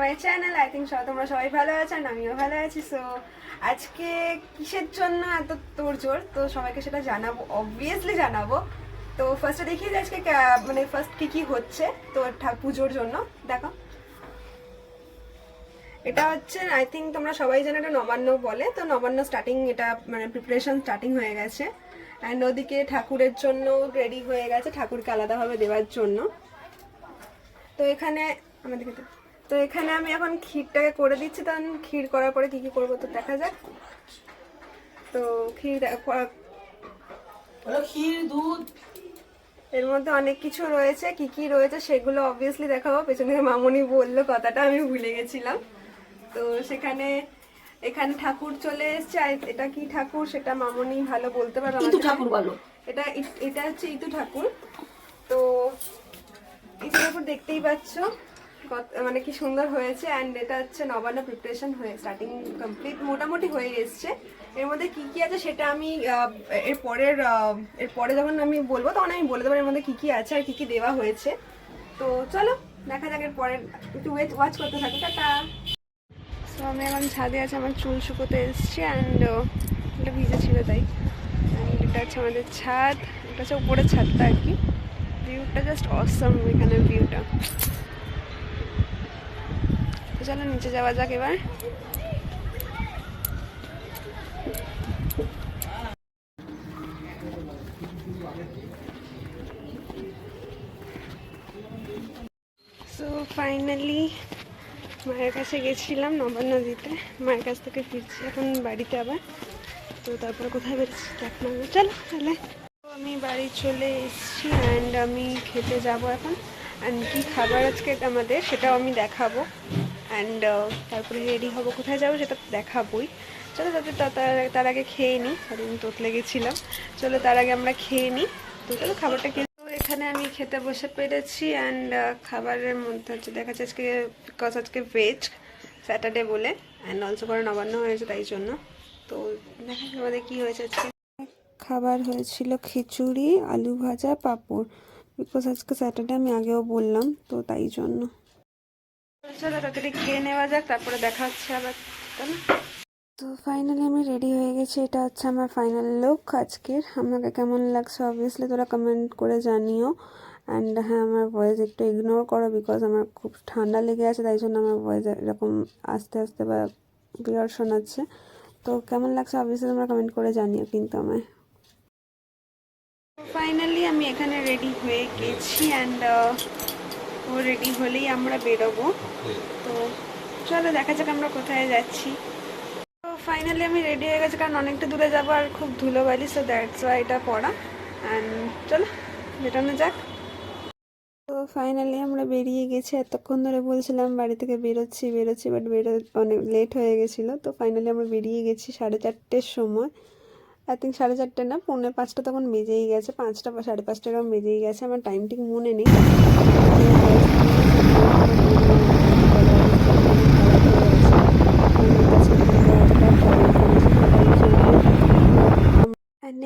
My channel. I think তোমরা সবাই ভালো আছো আর আমিও ভালো আছি। সো আজকে কিসের জন্য এত তোড়জোড়, তো সবাইকে সেটা জানাবো, অবভিয়াসলি জানাবো। তো ফার্স্টে দেখিয়ে যে আজকে মানে ফার্স্ট কি হচ্ছে তো পুজোর জন্য। দেখো, এটা হচ্ছে আই থিঙ্ক তোমরা সবাই জানো এটা নবান্ন বলে, তো নবান্ন স্টার্টিং, এটা মানে প্রিপারেশন স্টার্টিং হয়ে গেছে। অ্যান্ড ওদিকে ঠাকুরের জন্য রেডি হয়ে গেছে, ঠাকুরকে আলাদাভাবে দেওয়ার জন্য। তো এখানে আমাদেরকে তো এখানে আমি এখন ক্ষীরটাকে করে দিচ্ছি। তখন ক্ষীর করার পরে কি কি করবো তো দেখা যাক। তো ক্ষীর ক্ষীর, দুধ, এর মধ্যে অনেক কিছু রয়েছে, কি কি রয়েছে সেগুলো অবভিয়াসলি দেখাবো। পেছনে মামনি বললো কথাটা, আমি ভুলে গেছিলাম। তো এখানে ঠাকুর চলে এসছে। আর এটা কি ঠাকুর সেটা মামনি ভালো বলতে পারবে। ইতু ঠাকুর বলো। এটা হচ্ছে ইতু ঠাকুর। তো ইতু ঠাকুর দেখতেই পাচ্ছ মানে কি সুন্দর হয়েছে। অ্যান্ড এটা হচ্ছে নবান্ন প্রিপারেশন হয়ে স্টার্টিং কমপ্লিট মোটামুটি হয়ে এসছে। এর মধ্যে কি কি আছে সেটা আমি এরপরে যখন আমি বলবো তখন আমি বলে দেবো এর মধ্যে কি কি আছে আর কি কি দেওয়া হয়েছে। তো চলো দেখা যাক, এরপরে একটু ওয়াচ করতে থাকি। টাটা। সো আমি এখন ছাদে আছে, আমার চুল শুকোতে এসছি। অ্যান্ড এটা ভিজে ছিল তাই। অ্যান্ড এটা হচ্ছে আমাদের ছাদ, এটা হচ্ছে উপরের ছাদটা আর কি। ভিউটা জাস্ট অসম, এখানের ভিউটা। চলো নিচে যাওয়া যাক এবার। সো ফাইনালি মায়ের কাছে গেছিলাম নবান্ন দিতে, মায়ের কাছ থেকে ফিরছি এখন বাড়িতে আবার। তো তারপরে কোথায় বেরোচ্ছি দেখ না, চলো তাহলে। তো আমি বাড়ি চলে এসেছি অ্যান্ড আমি খেতে যাব এখন। অ্যান্ড কী খাবার আজকে আমাদের সেটাও আমি দেখাবো। অ্যান্ড তারপরে রেডি হবো, কোথায় যাবো সেটা দেখাবোই। চলো তার আগে খেয়ে নিই, কারণ তোতলে গেছিলাম। চলো তার আগে আমরা খেয়ে নিই। তো চলো খাবারটা খেয়ে। তো এখানে আমি খেতে বসে পেরেছি। অ্যান্ড খাবারের মধ্যে হচ্ছে দেখাচ্ছে আজকে, বিকজ আজকে ভেজ স্যাটারডে বলে, অ্যান্ড অলসো করে নবান্ন হয়েছে তাই জন্য। তো দেখা যাক আমাদের কী হয়েছে আজকে। খাবার হয়েছিল খিচুড়ি, আলু ভাজা, পাঁপড়। বিকজ আজকে স্যাটারডে আমি আগেও বললাম, তো তাই জন্য। চলো তাড়াতাড়ি খেয়ে নেওয়া যাক, তারপরে দেখা হচ্ছে আবার, তাই না? তো ফাইনালি আমি রেডি হয়ে গেছি। এটা হচ্ছে আমার ফাইনাল লুক আজকের। আমাকে কেমন লাগছে অবভিয়াসলি তোরা কমেন্ট করে জানিও। অ্যান্ড হ্যাঁ, আমার ভয়েস একটু ইগনোর করো, বিকজ আমার খুব ঠান্ডা লেগে আছে, তাই জন্য আমার ভয়েস এরকম আস্তে আস্তে বা ক্লিয়ার শোনাচ্ছে। তো কেমন লাগছে অবভিয়াসলি তোমরা কমেন্ট করে জানিও কিন্তু আমায়। ফাইনালি আমি এখানে রেডি হয়ে গেছি। অ্যান্ড ও রেডি হলেই আমরা বেরোবো। তো চলো দেখা যাক আমরা কোথায় যাচ্ছি। তো ফাইনালি আমি রেডি হয়ে গেছি, কারণ অনেকটা দূরে যাবো আর খুব ধুলোবালি, সো দ্যাটস ওয়াই এটা পড়া। অ্যান্ড চলো বেরোনো যাক। তো ফাইনালি আমরা বেরিয়ে গেছি। এতক্ষণ ধরে বলছিলাম বাড়ি থেকে বেরোচ্ছি বাট অনেক লেট হয়ে গেছিলো। তো ফাইনালি আমরা বেরিয়ে গেছি 4:30-র সময়। আই থিঙ্ক 4:30 না, 4:45 তখন বেজেই গেছে, 5টা বা 5:30 এরকম বেজেই গেছে, আমার টাইম ঠিক মনে নেই।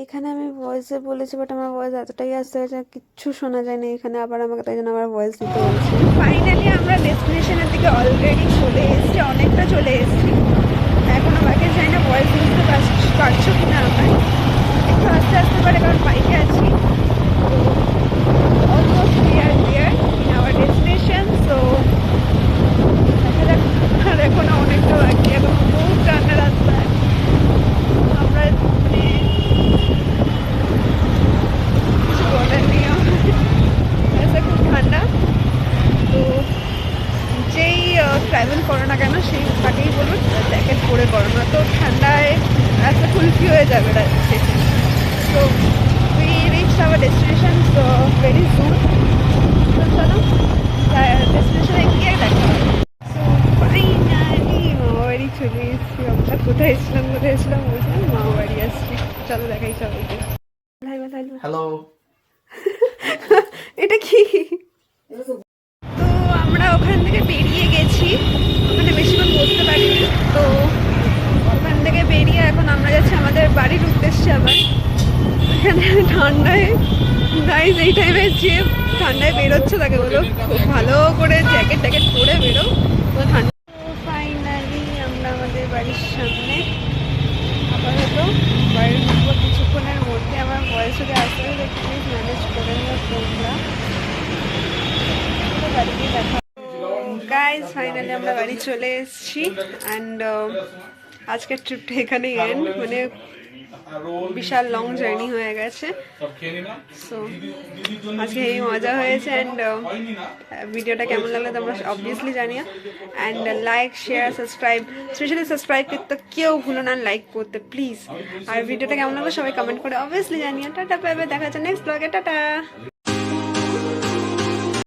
এখানে আমি ভয়েসে বলেছি, বাট আমার ভয়েস এতটাই আসতে হয়েছে কিচ্ছু শোনা যায় না এখানে, আবার আমাকে তাই জন্য আমার ভয়েস দিতে হয়েছে। ফাইনালি আমরা ডেস্টিনেশনের দিকে অলরেডি চলে এসেছি, অনেকটা চলে এসেছি। এখনো বাকি যাই না, ভয়েস বুঝতে পারছো কিনা আমার, একটু আস্তে আস্তে পারে কারণ বাইকে আছি। Almost we are there in our destination. So দেখা যাক, আর এখনো অনেকটা বাকি, এখন বহু ঠান্ডা রাস্তা। আমরা মানে কিছু বলার নেই, রাস্তা খুব ঠান্ডা। তো যেই ট্রাভেল করো না কেন সেই আগেই বলুন জ্যাকেট পরে করো না, তো ঠান্ডায় রাস্তা ফুলফি হয়ে যাবে রাস্তা। So we reached our destination so very soon. তো চলো ডেস্টিনেশনে গিয়ে দেখা হবে। সো ফাইনালি মামাবাড়ি চলে এসেছি। আমরা কোথায় এসেছিলাম বলছিলাম মামাবাড়ি আসছি। চলো দেখাই সবাইকে। হ্যালো। এটা কি? তো আমরা ওখান থেকে বেরিয়ে গেছি, ওখানে বেশিক্ষণ বসতে পারিনি। তো ওখান থেকে বেরিয়ে এখন আমরা যাচ্ছি আমাদের বাড়ির উদ্দেশ্যে। আবার এখানে ঠান্ডায় গাইজ এই টাইমে যে ঠান্ডায় বেরোচ্ছে তাকে বলো খুব ভালো করে জ্যাকেট ট্যাকেট পরে বেরো। তো পুরো ঠান্ডা। ফাইনালি আমরা আমাদের বাড়ির সামনে আপাতত বাড়ির ঢুকবো কিছুক্ষণের মধ্যে। আমার বয়স যদি আসতে হবে একটু প্লিজ ম্যানেজ করে নিও তোমরা। বাড়িতে দেখা গাইজ, ফাইনালি আমরা বাড়ি চলে এসেছি অ্যান্ড আজকের ট্রিপটা এখানেই এন্ড, মানে বিশাল লং জার্নি হয়ে গেছে। সো আজকে এই মজা হয়েছে অ্যান্ড ভিডিওটা কেমন লাগলো তোমরা অবভিয়াসলি জানিও and like share subscribe, specially subscribe করতে কেউ ভুলো না, লাইক করতে প্লিজ। আর ভিডিওটা কেমন লাগলো সবাই কমেন্ট করে অবভিয়াসলি জানিও। টাটা, বাই বাই, দেখা যাচ্ছে নেক্সট ব্লগে, টাটা।